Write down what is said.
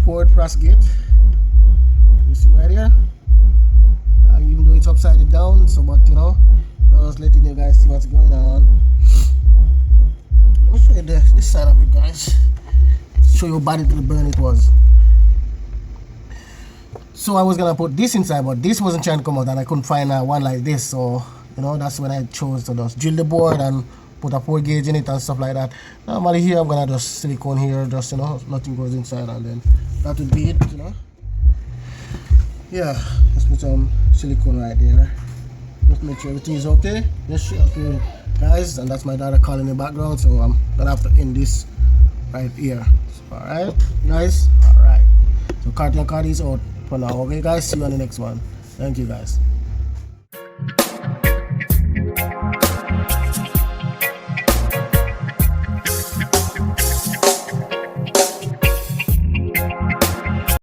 ROCKFORD FOSGATE. You see right here, even though it's upside down, so but you know, I was letting you guys see what's going on. Let me show you this side of it, guys. Show you how bad the burn it was. So I was gonna put this inside, but this wasn't trying to come out, and I couldn't find one like this. So you know, that's when I chose to just drill the board and put a 4 gauge in it and stuff like that. Normally here I'm gonna just silicone here, just you know, nothing goes inside, and then that would be it, you know. Yeah, let's put some silicone right there. Just make sure everything is okay. Just share up here, guys, and that's my daughter calling in the background, so I'm gonna have to end this right here. So, alright, guys. Alright. So Carti and Cardi is out for now. Okay, guys. See you on the next one. Thank you, guys.